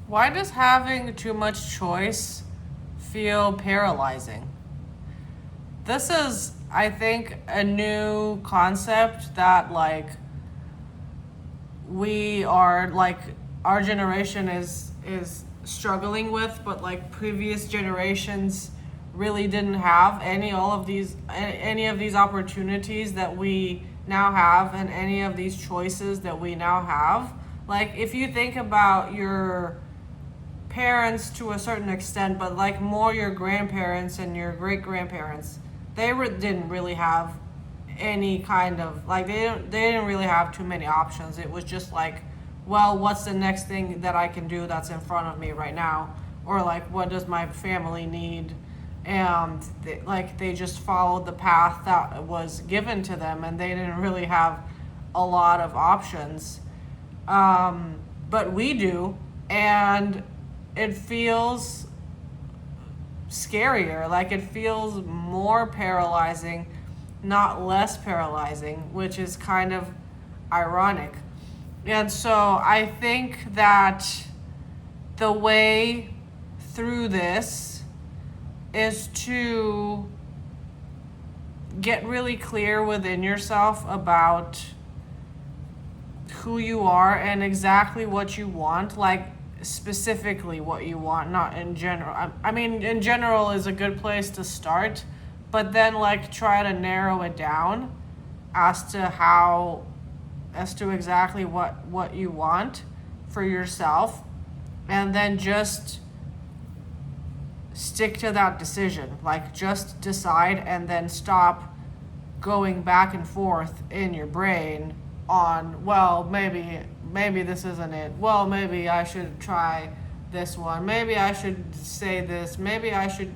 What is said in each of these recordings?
Why does having too much choice feel paralyzing? This is, I think, a new concept that, we are, our generation is struggling with, but, previous generations really didn't have any of these opportunities that we now have, and any of these choices that we now have. Like, if you think about your parents to a certain extent, but more your grandparents and your great grandparents, didn't really have any kind of they didn't really have too many options. It was just well, what's the next thing that I can do that's in front of me right now, or what does my family need, and they just followed the path that was given to them, and they didn't really have a lot of options. But we do, and it feels scarier. It feels more paralyzing, not less paralyzing, which is kind of ironic. And so I think that the way through this is to get really clear within yourself about who you are and exactly what you want, specifically what you want, not in general. I mean, in general is a good place to start, but then try to narrow it down as to exactly what you want for yourself, and then just stick to that decision. Just decide, and then stop going back and forth in your brain on, well, maybe this isn't it. Well, maybe I should try this one. Maybe I should say this. Maybe I should,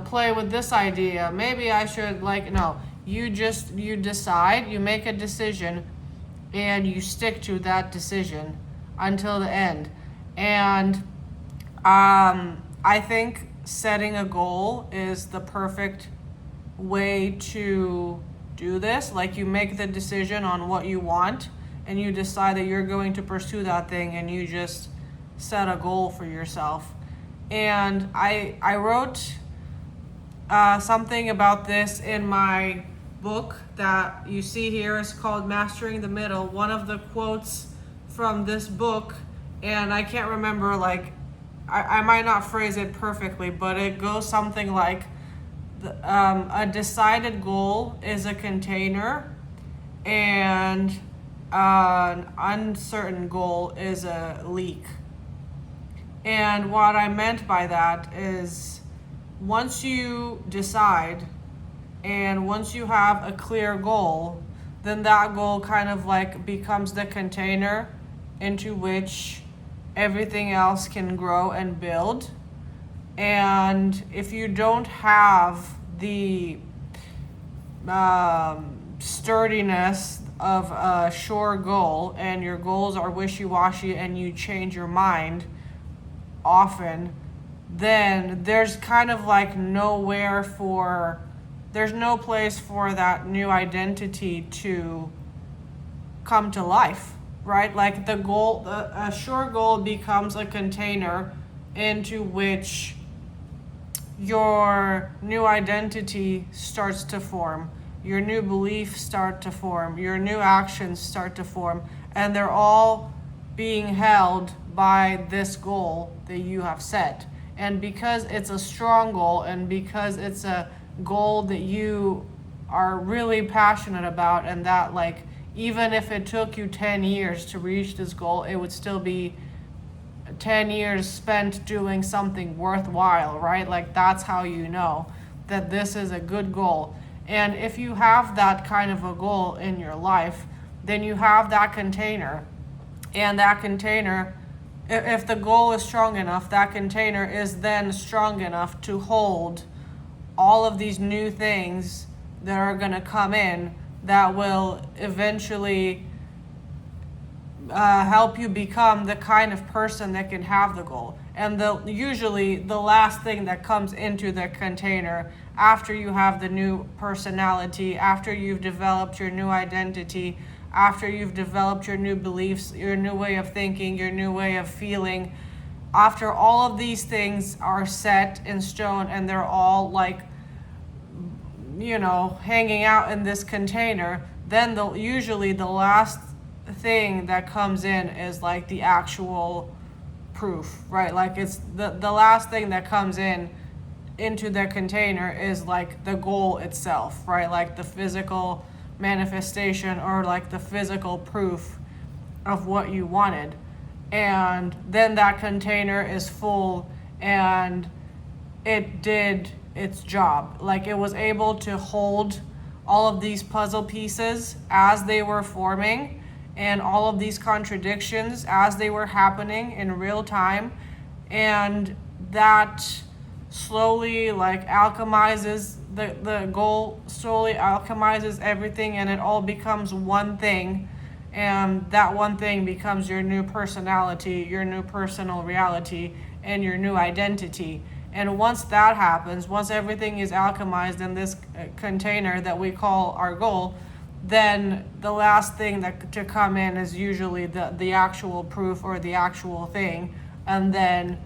play with this idea. Maybe I should, no. You decide, you make a decision, and you stick to that decision until the end. And I think setting a goal is the perfect way to do this. You make the decision on what you want, and you decide that you're going to pursue that thing, and you just set a goal for yourself. And I wrote something about this in my book that you see here. Is called Mastering the Middle. One of the quotes from this book, and I can't remember, I might not phrase it perfectly, but it goes something like, a decided goal is a container, and an uncertain goal is a leak. And what I meant by that is, once you decide and once you have a clear goal, then that goal kind of becomes the container into which everything else can grow and build. And if you don't have the sturdiness of a sure goal, and your goals are wishy-washy and you change your mind often, then there's kind of there's no place for that new identity to come to life, right? A sure goal becomes a container into which your new identity starts to form, your new beliefs start to form, your new actions start to form, and they're all being held by this goal that you have set. And because it's a strong goal, and because it's a goal that you are really passionate about, and that even if it took you 10 years to reach this goal, it would still be 10 years spent doing something worthwhile, right? That's how you know that this is a good goal. And if you have that kind of a goal in your life, then you have that container. And that container, if the goal is strong enough, that container is then strong enough to hold all of these new things that are going to come in that will eventually help you become the kind of person that can have the goal. And usually the last thing that comes into the container after you have the new personality, after you've developed your new identity, after you've developed your new beliefs, your new way of thinking, your new way of feeling, after all of these things are set in stone and they're all like, hanging out in this container, then usually the last thing that comes in is like the actual proof, right? Like it's the last thing that comes into the container is like the goal itself, right? Like the physical manifestation or like the physical proof of what you wanted. And then that container is full and it did its job. Like it was able to hold all of these puzzle pieces as they were forming and all of these contradictions as they were happening in real time. And that slowly like alchemizes the goal, slowly alchemizes everything, and it all becomes one thing. And that one thing becomes your new personality, your new personal reality, and your new identity. And once that happens, once everything is alchemized in this container that we call our goal, then the last thing to come in is usually the actual proof or the actual thing. And then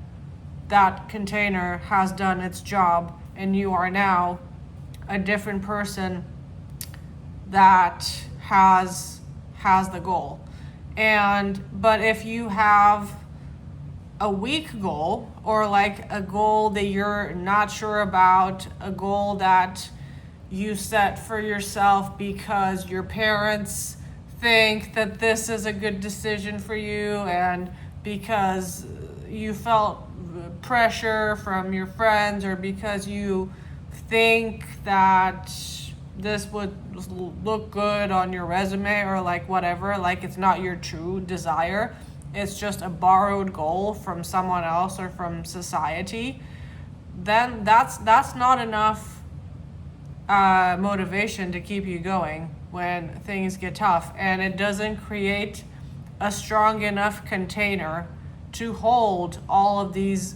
that container has done its job, and you are now a different person that has the goal. But if you have a weak goal, or like a goal that you're not sure about, a goal that you set for yourself because your parents think that this is a good decision for you, and because you felt pressure from your friends, or because you think that this would look good on your resume, or like whatever, like it's not your true desire, it's just a borrowed goal from someone else or from society, then that's not enough motivation to keep you going when things get tough, and it doesn't create a strong enough container to hold all of these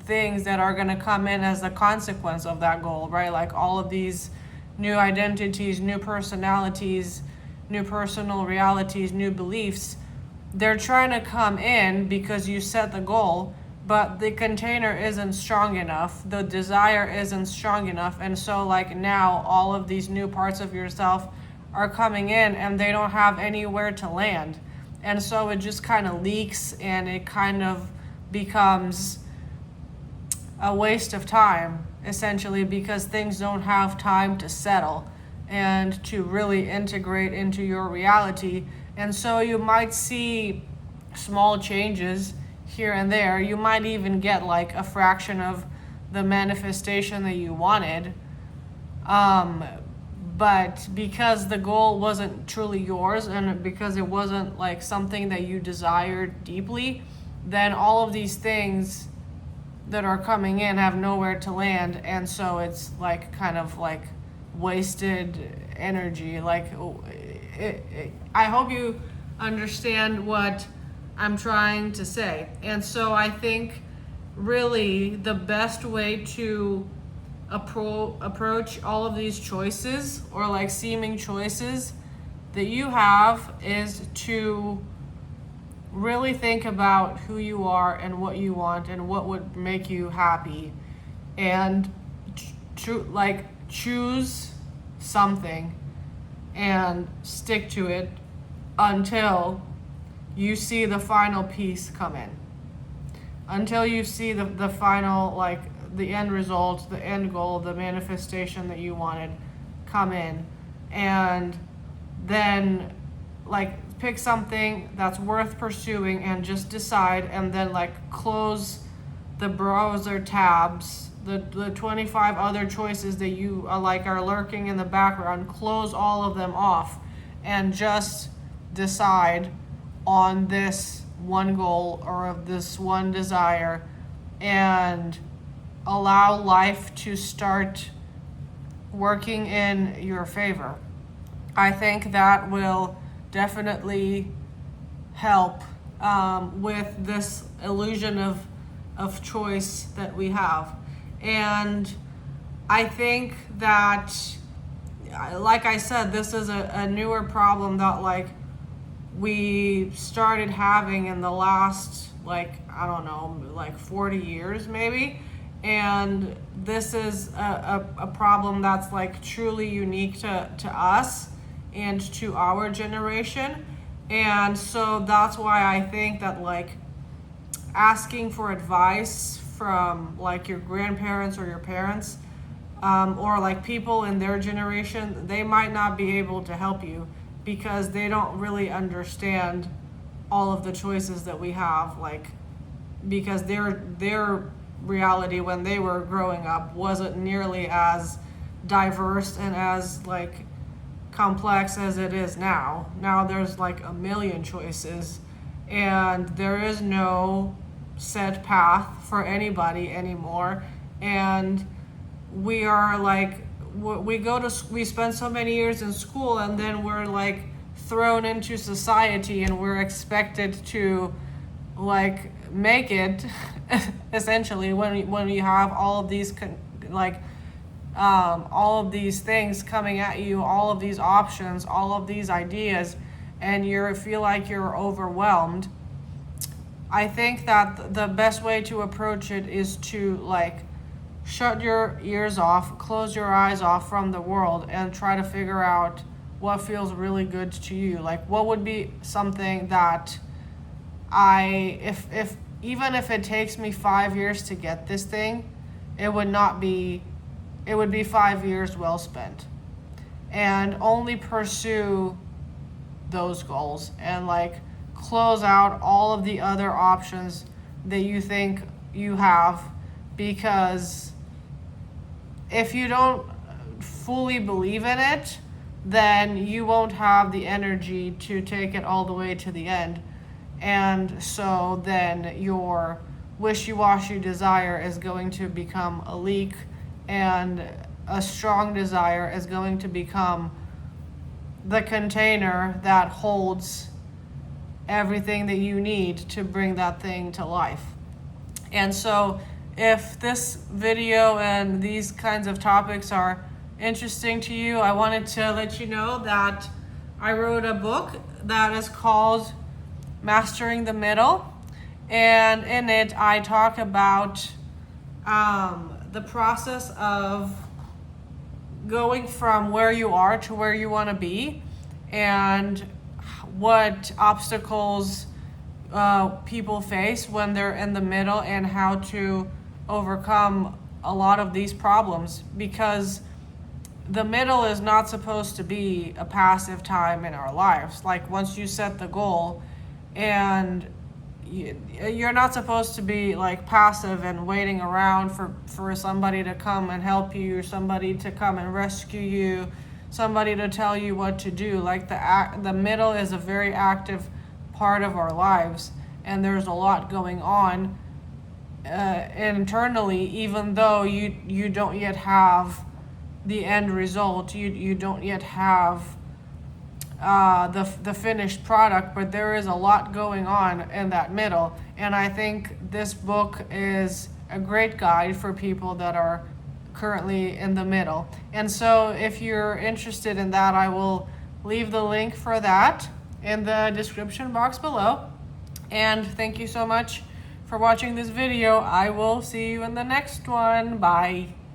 things that are going to come in as the consequence of that goal, right? Like all of these new identities, new personalities, new personal realities, new beliefs. They're trying to come in because you set the goal, but the container isn't strong enough, the desire isn't strong enough, and so like now all of these new parts of yourself are coming in and they don't have anywhere to land. And so it just kind of leaks, and it kind of becomes a waste of time, essentially, because things don't have time to settle and to really integrate into your reality. And so you might see small changes here and there. You might even get like a fraction of the manifestation that you wanted. But because the goal wasn't truly yours, and because it wasn't like something that you desired deeply, then all of these things that are coming in have nowhere to land. And so it's like kind of like wasted energy. Like I hope you understand what I'm trying to say. And so I think really the best way to approach all of these choices, or like seeming choices that you have, is to really think about who you are and what you want and what would make you happy, and choose something and stick to it until you see the final piece come in, until you see the final, like the end result, the end goal, the manifestation that you wanted come in. And then like pick something that's worth pursuing and just decide, and then like close the browser tabs, the 25 other choices that you are lurking in the background. Close all of them off and just decide on this one goal or of this one desire, and allow life to start working in your favor. I think that will definitely help with this illusion of choice that we have. And I think that, like I said, this is a newer problem that like we started having in the last, like, I don't know, like 40 years maybe. And this is a problem that's like truly unique to us and to our generation. And so that's why I think that like asking for advice from like your grandparents or your parents, or like people in their generation, they might not be able to help you because they don't really understand all of the choices that we have, like, because their reality when they were growing up wasn't nearly as diverse and as like complex as it is now. Now there's like a million choices, and there is no set path for anybody anymore. And we are like, we spend so many years in school, and then we're like thrown into society, and we're expected to like make it essentially when you have all of these all of these things coming at you, all of these options, all of these ideas, and you feel like you're overwhelmed. I think that the best way to approach it is to like shut your ears off, close your eyes off from the world, and try to figure out what feels really good to you. Like, what would be something that if even if it takes me 5 years to get this thing, it would be 5 years well spent. And only pursue those goals and like close out all of the other options that you think you have, because if you don't fully believe in it, then you won't have the energy to take it all the way to the end. And so then your wishy-washy desire is going to become a leak, and a strong desire is going to become the container that holds everything that you need to bring that thing to life. And so if this video and these kinds of topics are interesting to you, I wanted to let you know that I wrote a book that is called Mastering the Middle, and in it I talk about the process of going from where you are to where you want to be, and what obstacles people face when they're in the middle, and how to overcome a lot of these problems, because the middle is not supposed to be a passive time in our lives. Like, once you set the goal, and you're not supposed to be like passive and waiting around for somebody to come and help you, or somebody to come and rescue you, somebody to tell you what to do. Like, the middle is a very active part of our lives, and there's a lot going on internally, even though you don't yet have the end result, you don't yet have the finished product, but there is a lot going on in that middle. And I think this book is a great guide for people that are currently in the middle. And so if you're interested in that, I will leave the link for that in the description box below. And thank you so much for watching this video. I will see you in the next one. Bye.